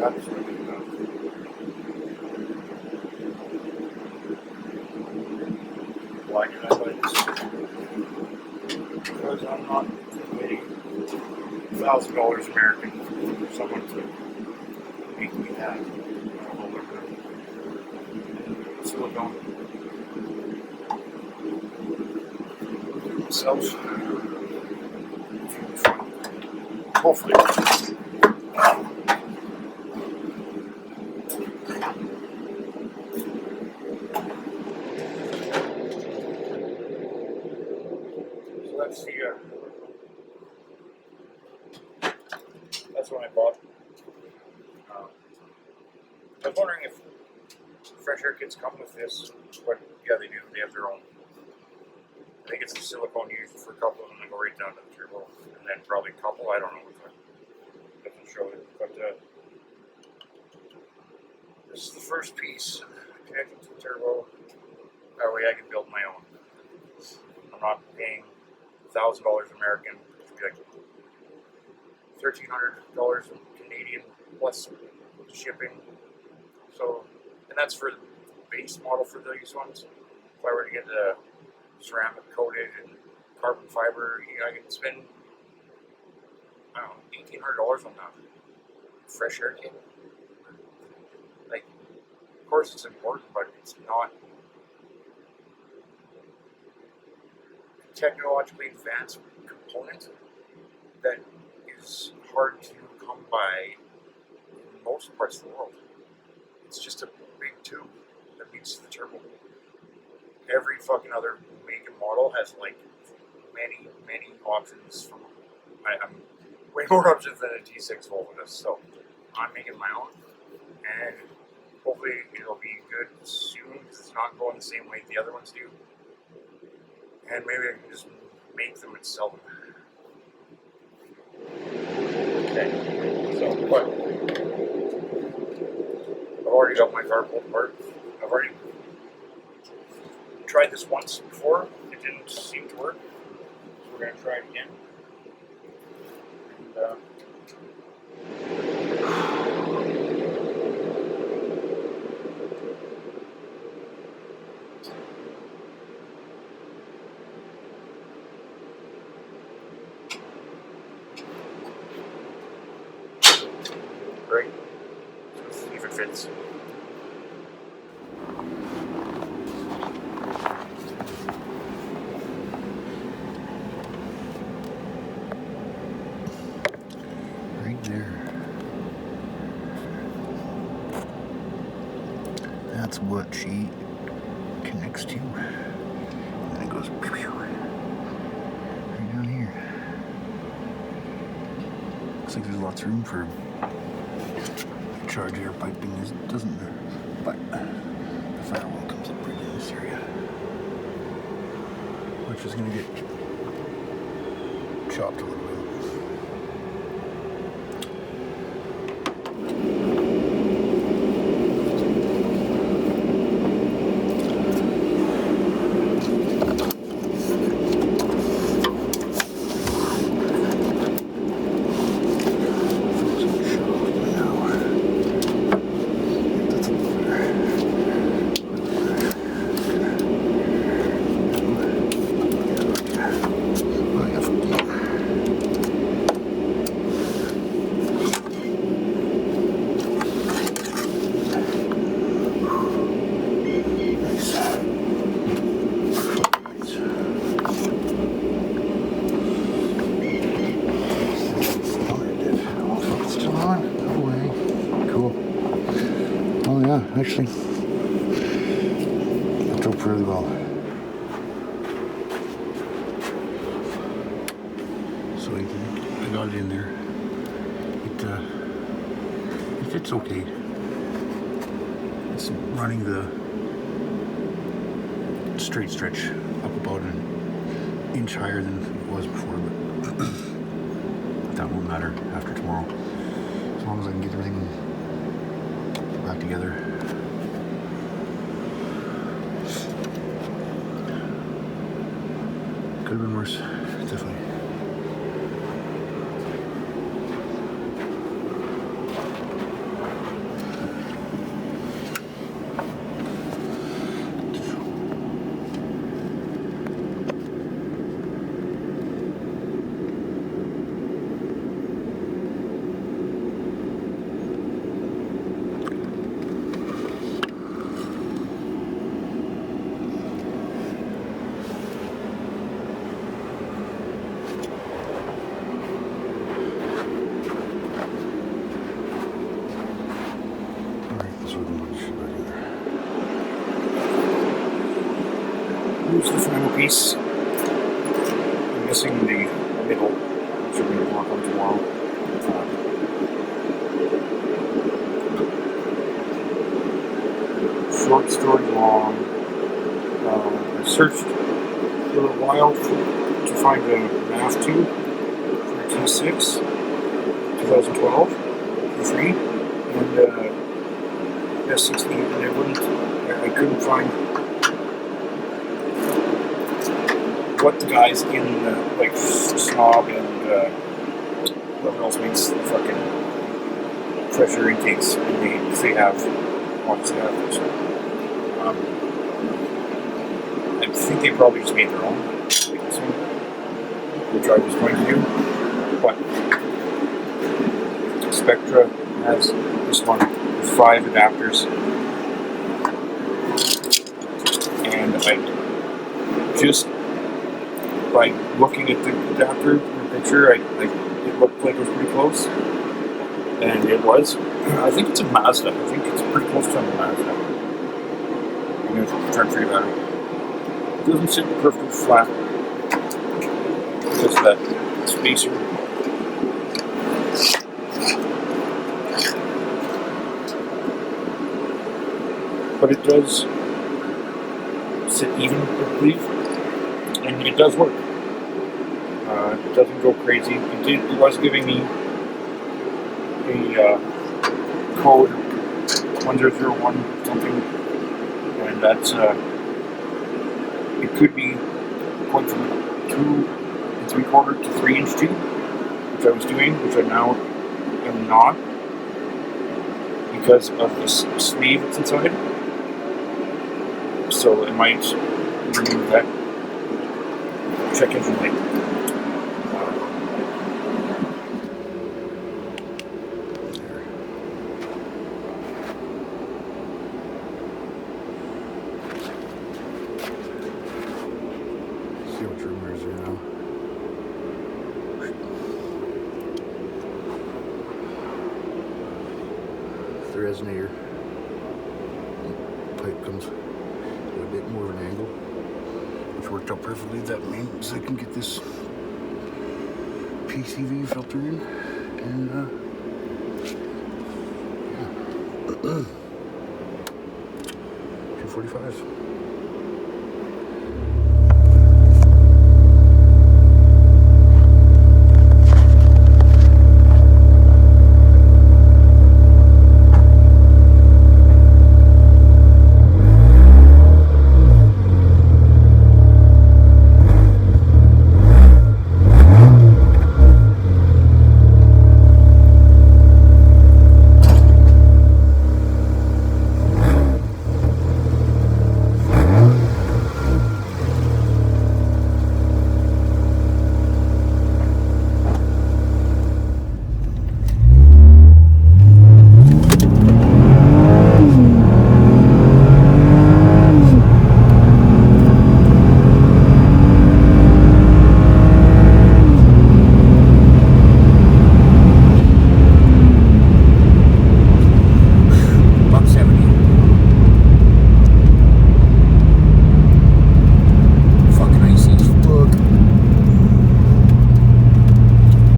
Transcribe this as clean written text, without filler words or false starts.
That's what it is. Why did I buy this? Because I'm not waiting $1,000 American for someone to make me that. Silicone. Themselves. Hopefully. So that's the that's what I bought. I was wondering if fresh air kits come with this, but yeah, they do. They have their own. I think it's the silicone used for a couple of them that go right down to the turbo, and then probably a couple. I don't know. It doesn't show it, but this is the first piece connected to the turbo. That way, I can build my own. I'm not paying $1,000 American. It should be like $1,300 Canadian plus shipping. So, and that's for the base model for these ones. If I were to get the ceramic coated and carbon fiber, I can spend, I don't know, $1,800 on that fresh air kit. Like, of course it's important, but it's not a technologically advanced component that is hard to come by in most parts of the world. It's just a big tube that leads to the turbo. Every fucking other make and model has like many options. From I'm way more options than a T6 Volvo does. So I'm making my own, and hopefully it'll be good soon because it's not going the same way the other ones do. And maybe I can just make them and sell them. Okay, so but I've already got my car pulled apart. I've already tried this once before. It didn't seem to work. So we're going to try it again. And, great. Let's see if it fits. Right there. That's what she connects to. And then it goes pew pew. Right down here. Looks like there's lots of room for charge air piping, doesn't there? But the firewall comes up right in this area, which is going to get chopped a little bit. Actually, it drove really well. So I got it in there. It fits okay. It's running the straight stretch up about an inch higher than it was before, but that won't matter after tomorrow. As long as I can get everything back together. Could have been worse, definitely. here's the final piece. I'm missing the middle, which I'm going to work on tomorrow. Short story long. I searched for a while to find a nav tube for a T6 2012 for free, and S60, and I couldn't find what the guys in like Snob and whoever else makes the fucking pressure intakes, and they have obviously have this. I think they probably just made their own, like this one, which I was going to do, but Spectra has this one with 5 adapters, and I just, by looking at the adapter in the picture, it looked like it was pretty close, and it was. I think it's a Mazda. I think it's pretty close to a Mazda. I'm going to try and figure that out. It doesn't sit perfectly flat because of that spacer. But it does sit even, I believe, and it does work. It doesn't go crazy. It was giving me a code 1001 something, and that's it could be going from 2 3/4 to 3-inch tube, which I was doing, which I now am not because of this sleeve that's inside. So it might remove that check engine light. See what your mirrors are now. The resonator pipe comes at a bit more of an angle, which worked out perfectly. That means I can get this PCV filter in, and yeah. 245s.